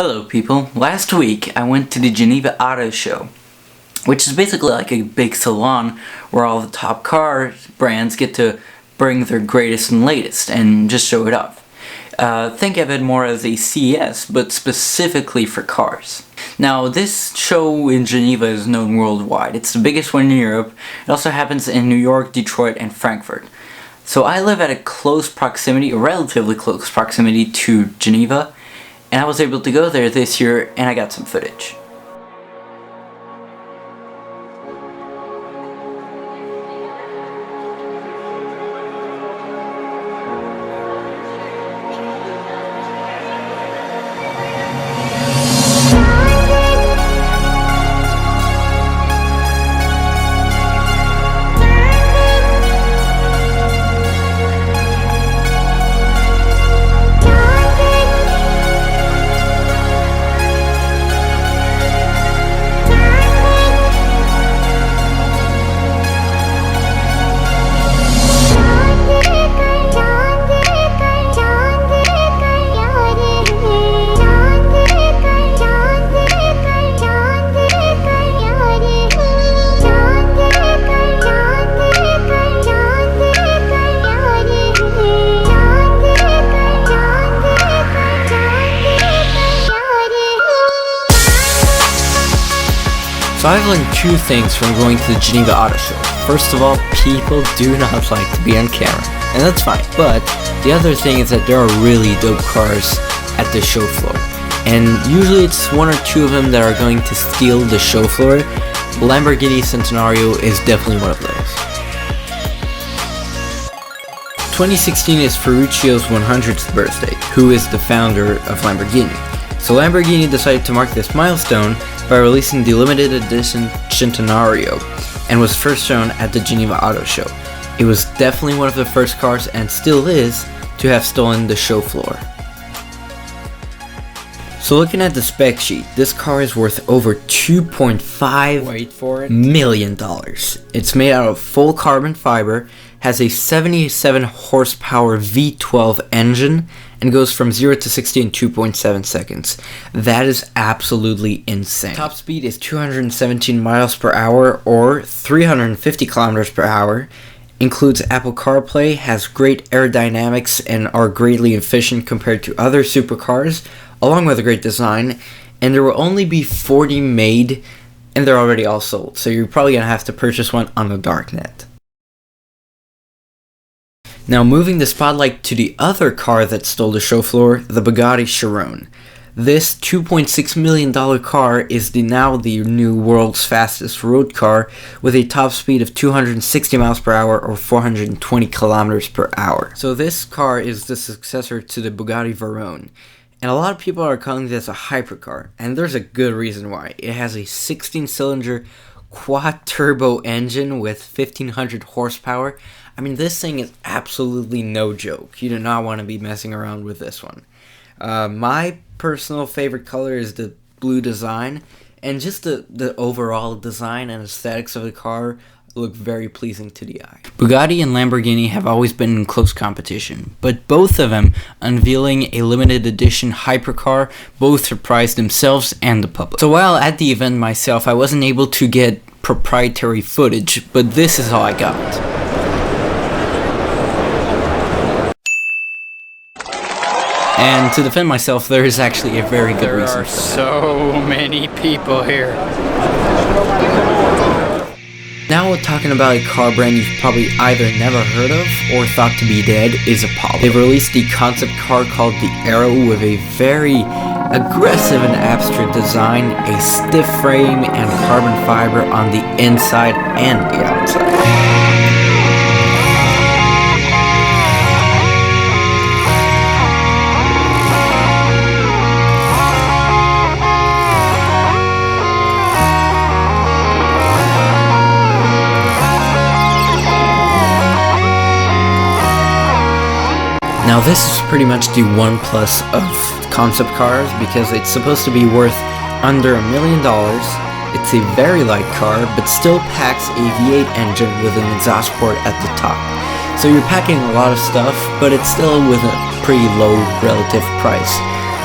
Hello people, last week I went to the Geneva Auto Show, which is basically like a big salon where all the top car brands get to bring their greatest and latest and just show it off. Think of it more as a CES, but specifically for cars. Now this show in Geneva is known worldwide. It's the biggest one in Europe. It also happens in New York, Detroit, and Frankfurt. So I live at a relatively close proximity to Geneva, and I was able to go there this year and I got some footage. So I've learned two things from going to the Geneva Auto Show. First of all, people do not like to be on camera, and that's fine. But the other thing is that there are really dope cars at the show floor. And usually it's one or two of them that are going to steal the show floor. Lamborghini Centenario is definitely one of those. 2016 is Ferruccio's 100th birthday, who is the founder of Lamborghini. So Lamborghini decided to mark this milestone by releasing the limited edition Centenario, and was first shown at the Geneva Auto Show. It was definitely one of the first cars, and still is, to have stolen the show floor. So looking at the spec sheet, this car is worth over $2.5 million. It's made out of full carbon fiber, has a 77 horsepower V12 engine, and goes from 0 to 60 in 2.7 seconds. That is absolutely insane. Top speed is 217 miles per hour or 350 kilometers per hour. Includes Apple CarPlay, has great aerodynamics, and are greatly efficient compared to other supercars, along with a great design. And there will only be 40 made, and they're already all sold. So you're probably going to have to purchase one on the darknet. Now moving the spotlight to the other car that stole the show floor, the Bugatti Chiron. This $2.6 million car is now the new world's fastest road car with a top speed of 260 miles per hour or 420 kilometers per hour. So this car is the successor to the Bugatti Veyron. And a lot of people are calling this a hypercar, and there's a good reason why. It has a 16-cylinder quad-turbo engine with 1500 horsepower. I mean, this thing is absolutely no joke. You do not want to be messing around with this one. My personal favorite color is the blue design, and just the overall design and aesthetics of the car look very pleasing to the eye. Bugatti and Lamborghini have always been in close competition, but both of them unveiling a limited edition hypercar both surprised themselves and the public. So while at the event myself, I wasn't able to get proprietary footage, but this is all I got. And to defend myself, there is actually a very good reason. There are so many people here. Now we're talking about a car brand you've probably either never heard of or thought to be dead is Apollo. They've released the concept car called the Arrow with a very aggressive and abstract design, a stiff frame and carbon fiber on the inside and the outside. Now this is pretty much the OnePlus of concept cars because it's supposed to be worth under $1 million. It's a very light car, but still packs a V8 engine with an exhaust port at the top. So you're packing a lot of stuff, but it's still with a pretty low relative price.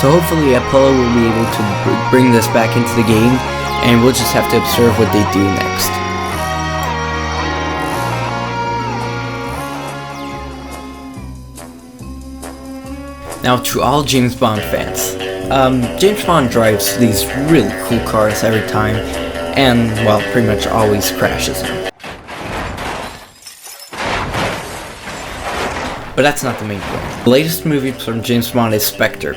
So hopefully Apollo will be able to bring this back into the game, and we'll just have to observe what they do next. Now to all James Bond fans. James Bond drives these really cool cars every time, and, well, pretty much always crashes them. But that's not the main point. The latest movie from James Bond is Spectre,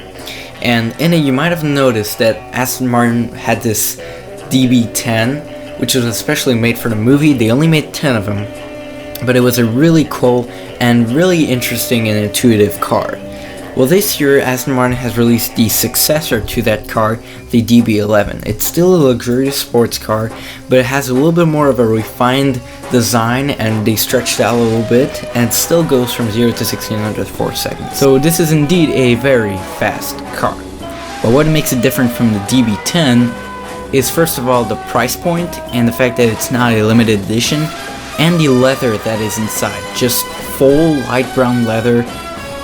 and in it you might have noticed that Aston Martin had this DB10, which was especially made for the movie. They only made 10 of them, but it was a really cool and really interesting and intuitive car. Well, this year, Aston Martin has released the successor to that car, the DB11. It's still a luxurious sports car, but it has a little bit more of a refined design, and they stretched it out a little bit, and it still goes from 0 to 60 in under 4 seconds. So this is indeed a very fast car. But what makes it different from the DB10 is, first of all, the price point, and the fact that it's not a limited edition, and the leather that is inside. Just full light brown leather.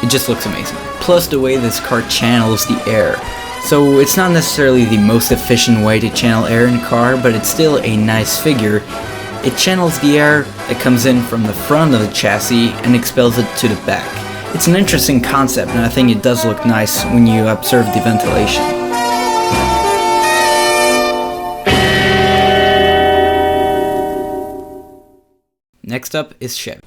It just looks amazing. Plus the way this car channels the air. So it's not necessarily the most efficient way to channel air in a car, but it's still a nice figure. It channels the air that comes in from the front of the chassis and expels it to the back. It's an interesting concept, and I think it does look nice when you observe the ventilation. Next up is Chevy.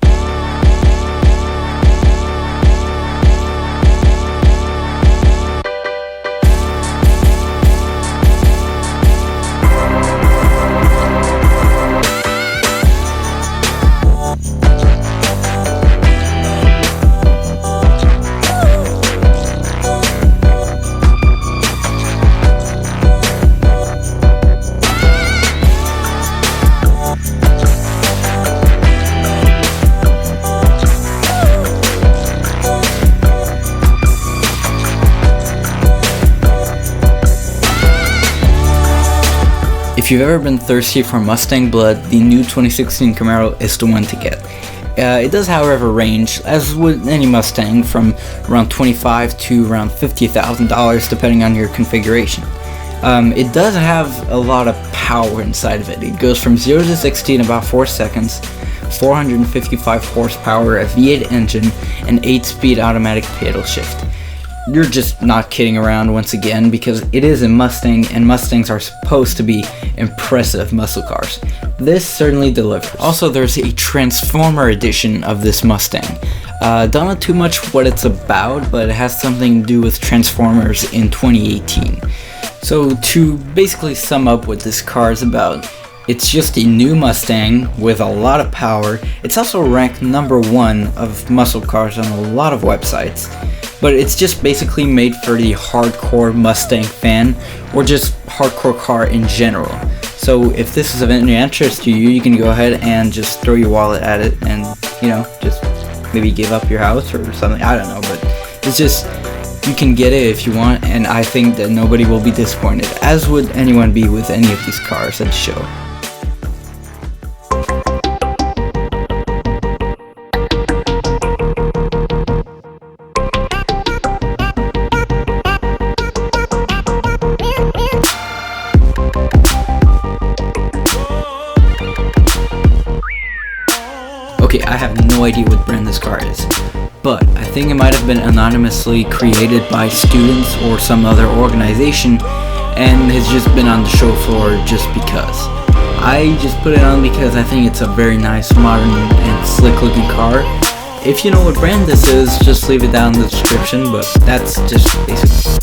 If you've ever been thirsty for Mustang blood, the new 2016 Camaro is the one to get. It does, however, range, as with any Mustang, from around $25,000 to around $50,000 depending on your configuration. It does have a lot of power inside of it. It goes from 0 to 60 in about 4 seconds, 455 horsepower, a V8 engine, and 8-speed automatic pedal shift. You're just not kidding around once again, because it is a Mustang, and Mustangs are supposed to be impressive muscle cars. This certainly delivers. Also, there's a Transformer edition of this Mustang. Don't know too much what it's about, but it has something to do with Transformers in 2018. So to basically sum up what this car is about, it's just a new Mustang with a lot of power. It's also ranked number 1 of muscle cars on a lot of websites. But it's just basically made for the hardcore Mustang fan, or just hardcore car in general. So if this is of any interest to you, you can go ahead and just throw your wallet at it and, just maybe give up your house or something. I don't know, but it's just, you can get it if you want, and I think that nobody will be disappointed, as would anyone be with any of these cars at the show. Okay, I have no idea what brand this car is, but I think it might have been anonymously created by students or some other organization, and has just been on the show floor just because. I just put it on because I think it's a very nice, modern, and slick looking car. If you know what brand this is, just leave it down in the description, but that's just basic.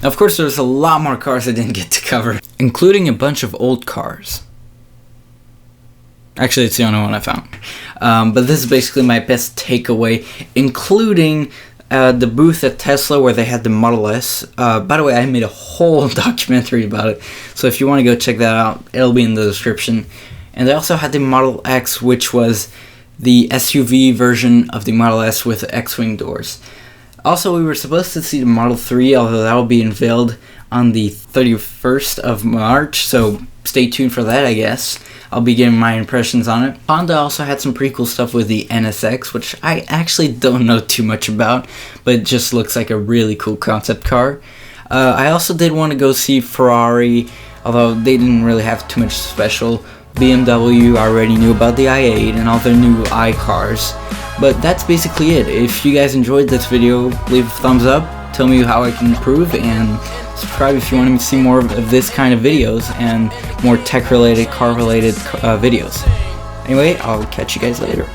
Of course, there's a lot more cars I didn't get to cover, including a bunch of old cars. Actually, it's the only one I found. But this is basically my best takeaway, including the booth at Tesla where they had the Model S. By the way, I made a whole documentary about it, so if you want to go check that out, it'll be in the description. And they also had the Model X, which was the SUV version of the Model S with X-Wing doors. Also, we were supposed to see the Model 3, although that will be unveiled on the 31st of March, so stay tuned for that, I guess. I'll be giving my impressions on it. Honda also had some pretty cool stuff with the NSX, which I actually don't know too much about, but it just looks like a really cool concept car. I also did want to go see Ferrari, although they didn't really have too much special. BMW, I already knew about the i8 and all their new iCars. But that's basically it. If you guys enjoyed this video, leave a thumbs up, tell me how I can improve, and subscribe if you want to see more of this kind of videos and more tech-related, car-related videos. Anyway, I'll catch you guys later.